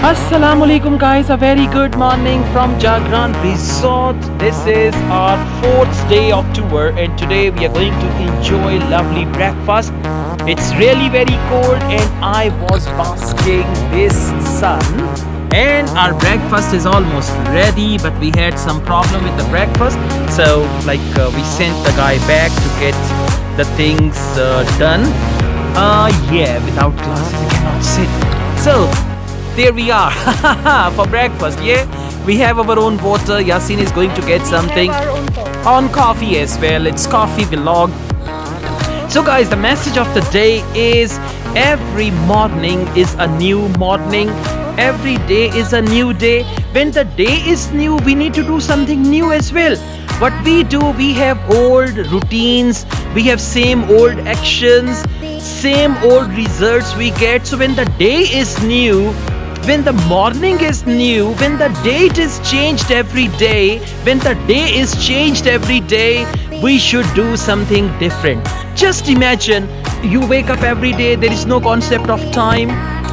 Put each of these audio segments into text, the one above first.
Assalamu alaikum guys, a very good morning from Jagran Resort. This is our 4th day of tour and today we are going to enjoy lovely breakfast. It's really very cold and I was basking this sun and our breakfast is almost ready, but we had some problem with the breakfast, so we sent the guy back to get the things done. Without glasses you cannot sit. So there we are for breakfast. We have our own water. Yasin is going to get something on coffee as well. It's coffee vlog. So guys, the message of the day is every morning is a new morning. Every day is a new day. When the day is new, we need to do something new as well. What we do, we have old routines, we have same old actions, same old results we get. So when the day is new, when the morning is new, when the date is changed every day, when the day is changed every day, we should do something different. Just imagine, you wake up every day, there is no concept of time,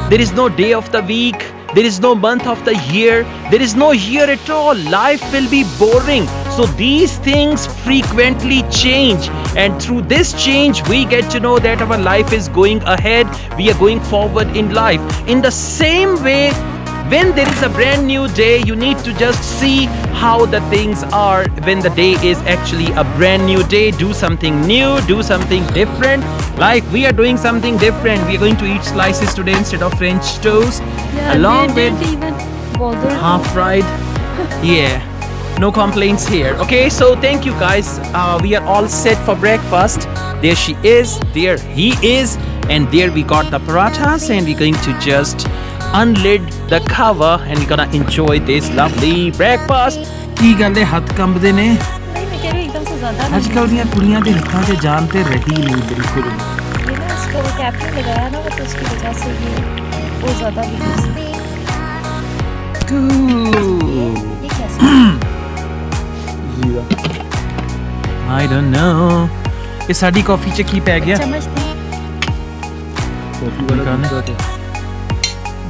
there is no day of the week, there is no month of the year, there is no year at all. Life will be boring. So these things frequently change, and through this change we get to know that our life is going ahead, we are going forward in life. In the same way, when there is a brand new day, you need to just see how the things are when the day is actually a brand new day. Do something new, do something different. Like we are doing something different. We are going to eat slices today instead of French toast, along with half fried. No complaints here. Okay, so thank you guys. We are all set for breakfast. There she is, there he is, and there we got the parathas, and we're going to just unlid the cover and we're gonna enjoy this lovely breakfast. ਕੀ ਗੱਲ ਹੈ ਹੱਥ ਕੰਬਦੇ ਨੇ? नहीं मैं कह रही हूँ एकदम से ज़्यादा ਅੱਜ ਕੱਲ੍ਹ ਦੀਆਂ ਕੁੜੀਆਂ ਦੇ ਹੱਥਾਂ 'ਚ ਜਾਨ ਤੇ ਰਹੀ ਨਹੀਂ ਬਿਲਕੁਲ। ये ना इसको वो कैप नहीं लगाया ना, तो उसकी वजह से ये वो ज़्यादा भी ये कैसे I don't know. ये साड़ी कॉफी 'ਚ ਕੀ ਪੈ ਗਿਆ? चम्मच थी कॉफी वाला निकालते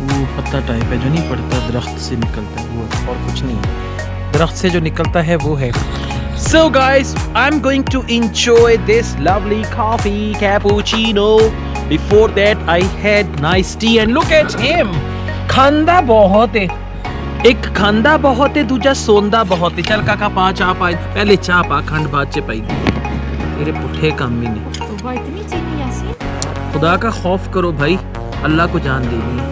वो पत्ता टाइप है जो नहीं पड़ता, दरख्त से निकलता है वो है, और कुछ नहीं है। दरख्त से जो निकलता है वो है। So guys, I'm going to enjoy this lovely coffee cappuccino. Before that I had nice tea and look at him. खांदा बहुत है, एक खांदा बहुत है, दूजा सोंदा बहुत है। चल काका पा चाह पा, पहले चाह पा, खंड बाद च पाई। तेरे पुठे काम ही नहीं। तो इतनी चीनी यासीन, खुदा का खौफ करो भाई, अल्लाह को जान देनी है।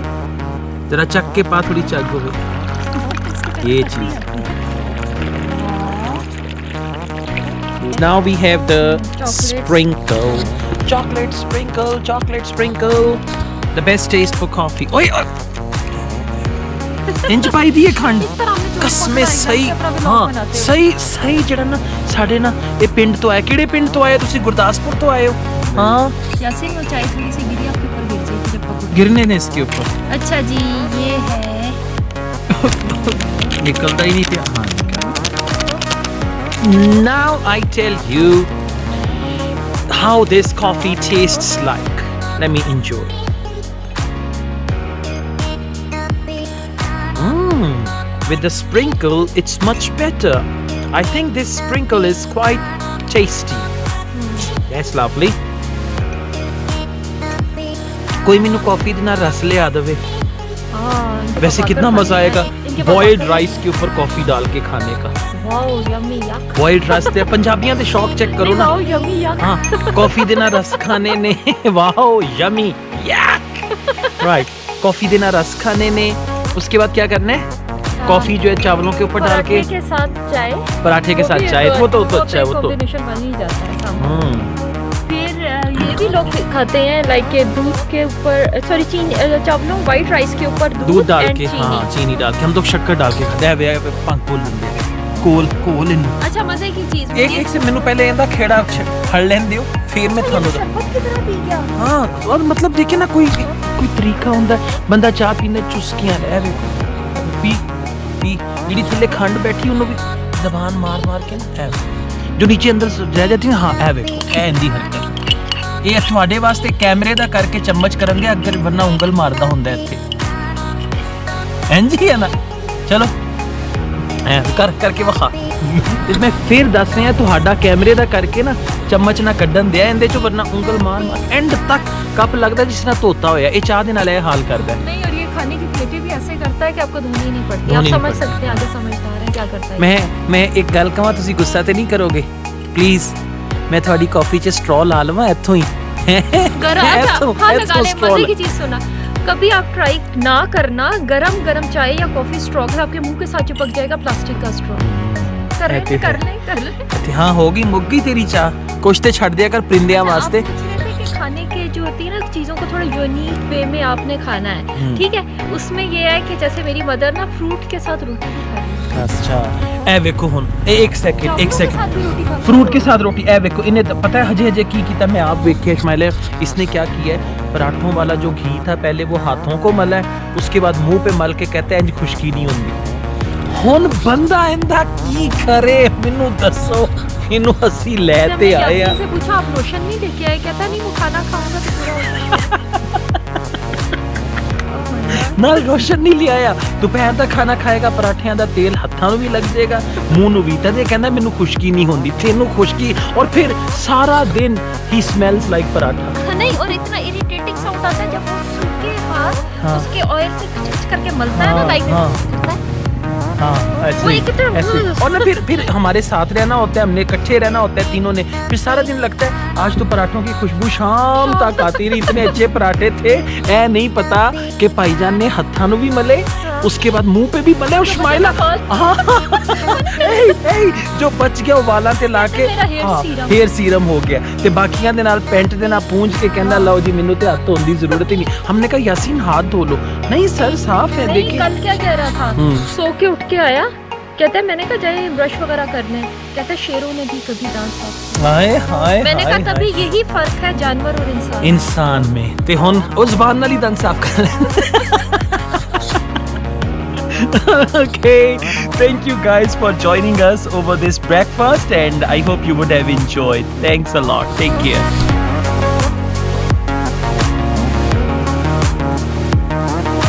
जरा चक के पा, थोड़ी चक हो गई ये चीज। Now we have the sprinkle, chocolate sprinkle, the best taste for coffee. ओए इंज पाई दी है खंड कसमे सही। हाँ सही जड़ा ना साढ़े ना ये पिंड तो आए। किहड़े पिंड तो आए तुसी? गुरदासपुर तो आए हो? हाँ यासीन वो चाय थोड़ी सी गिरी आपके ऊपर गिर जाएगी जब पकड़। गिरने ने इसके ऊपर। अच्छा जी, ये है निकलता ही नहीं था। हाँ Now I tell you how this coffee tastes like. Let me enjoy. With the sprinkle, it's much better. I think this sprinkle is quite tasty. That's lovely. कोई मेनू कॉफी के नाल रस ले आ देवे। वैसे कितना मजा आएगा बॉइल्ड राइस के ऊपर कॉफी डाल के खाने का। वाओ यम्मी यक। बॉइल्ड राइस ते पंजाबियां दे शौक चेक करो ना। वाओ यम्मी यक। हाँ कॉफी दे नाल रस खाने ने। वाओ यम्मी यक। राइट, कॉफी दे नाल रस खाने ने। उसके बाद क्या करना है? कॉफी जो है चावलों के ऊपर डाल के, पराठे के साथ चाय, पराठे के साथ चाय, वो तो अच्छा है वो तो कॉम्बिनेशन बन ही जाता है। फिर ये भी लोग खाते हैं लाइक दूध के ऊपर, सॉरी चीनी, चावलों वाइट राइस के ऊपर दूध डाल के। हाँ चीनी डाल के, हम तो शक्कर डाल के खाते हैं। कोल इन अच्छा मजे की चीज। एक से मेनू पहले इंदा खेड़ा हड़ लेन दियो, फिर मैं थानू शरबत की तरह पी गया। हाँ और मतलब देखिए ना, कोई तरीका हुंदा बंदा चाह पीने चुस्कियां ले वे पी जी थले खंड बैठी उन्होंने भी जबान मार के ना जो नीचे अंदर रह जाती है। हाँ ए वेखो ए इंदी हरकत, ये तुहाडे वास्ते कैमरे दा करके चम्मच करंगे अगर वरना उंगल मारदा हुंदा इत्थे। ਇੰਝ ਹੀ ਹੈ ਨਾ ਚਲੋ ਐ ਕਰ ਕਰਕੇ ਵਿਖਾ ਤੇ ਮੈਂ ਫਿਰ ਦੱਸ ਰਿਹਾ ਤੁਹਾਡਾ ਕੈਮਰੇ ਦਾ ਕਰਕੇ ਨਾ ਚਮਚ ਨਾ ਕੱਢਣ ਦਿਆ ਇਹਦੇ ਚੋਂ ਵਰਨਾ ਉਂਗਲ ਮਾਰ ਐਂਡ ਤੱਕ ਕੱਪ ਲੱਗਦਾ ਜਿਸ ਤਰ੍ਹਾਂ ਧੋਤਾ ਹੋਇਆ ਇਹ ਚਾਹ ਦੇ ਨਾਲ ਇਹ ਹਾਲ ਕਰਦਾ ਹੈ नहीं और ये खाने की प्लेटें भी ऐसे करता है कि आपको धोनी ही नहीं पड़ती आप समझ सकते हैं आगे समझदार है क्या करता है ਮੈਂ ਇੱਕ ਗੱਲ ਕਹਾਂ ਤੁਸੀਂ ਗੁੱਸਾ ਤੇ ਨਹੀਂ ਕਰੋਗੇ ਪਲੀਜ਼ ਮੈਂ ਤੁਹਾਡੀ ਕਾਫੀ 'ਚ ਸਟ੍ਰॉ ਲਾ ਲਵਾਂ ਇੱਥੋਂ ਹੀ हाँ लगा ले मजे की चीज सुना कभी आप ट्राई ना करना गरम गरम चाय या कॉफी स्ट्रॉ अगर आपके मुंह के साथ चिपक जाएगा प्लास्टिक का स्ट्रॉ कर ले ਤੇ ਹਾਂ ਹੋ ਗਈ ਮੁੱਕ ਗਈ ਤੇਰੀ ਚਾਹ ਕੁਛ ਤੇ ਛੱਡ ਦਿਆ ਕਰ ਪਰਿੰਦਿਆਂ ਵਾਸਤੇ खाने के जो होती है ना चीज़ों को थोड़ा यूनिक वे में आपने खाना है ठीक है उसमें ये है कि जैसे मेरी मदर ना फ्रूट के साथ रोटी भी खा रही है अच्छा ए देखो हुन एक सेकंड फ्रूट के साथ रोटी ए देखो इन्हें पता है हजे हजे की कीता मैं आप देखे शमाइला इसने क्या किया है पराठों वाला जो घी था पहले वो हाथों को मला है उसके बाद मुंह पे मल के कहते हैं इंज खुशकी नहीं होंदी हुन बंदा इंदा की करे मेनू दसो इन्हू असी ले ते आए आ से पूछा आप रोशन नहीं लेके आए कहता नहीं वो खाना खाऊंगा तो पूरा ना रोशन नहीं ले आया दोपहर ਦਾ ਖਾਣਾ ਖਾਏਗਾ ਪਰਾਠਿਆਂ ਦਾ ਤੇਲ ਹੱਥਾਂ ਨੂੰ ਵੀ ਲੱਗ ਜਾਏਗਾ ਮੂੰਹ ਨੂੰ ਵੀ ਤੇ ਕਹਿੰਦਾ ਮੈਨੂੰ ਖੁਸ਼ਕੀ ਨਹੀਂ ਹੁੰਦੀ ਤੈਨੂੰ ਖੁਸ਼ਕੀ और फिर सारा दिन ही स्मेल्स लाइक पराठा नहीं और इतना इरिटेटिंग साउंड आता है जब वो सूखे हाथ उसके ऑयल से खच करके मलता है ना लाइक हाँ ऐसे और ना फिर हमारे साथ रहना होता है हमने इकट्ठे रहना होता है तीनों ने फिर सारा दिन लगता है आज तो पराठों की खुशबू शाम तक आती रही इतने अच्छे पराठे थे ऐ नहीं पता कि भाईजान ने हत्था नु भी मले उसके बाद मुंह पे भी मले और शमाइला जो बच गया वाला ते लाके हेयर सीरम हो गया ते बाकियां दे नाल पेंट दे नाल पूंछ के कहंदा लो जी मेनू ते हाथ धोने दी जरूरत ही नहीं हमने कहा यासीन हाथ धो लो नहीं सर साफ है देखिए कल क्या कह रहा था सो के उठ के आया कहता है मैंने कहा जाए ब्रश वगैरह करने कहता है शेरों ने भी कभी दांत साफ हाय हाय मैंने कहा तभी यही फर्क है जानवर और इंसान में ते हुन उस ज़बान नाल ही दंद साफ कर Okay, thank you guys for joining us over this breakfast and I hope you would have enjoyed. Thanks a lot. Take care.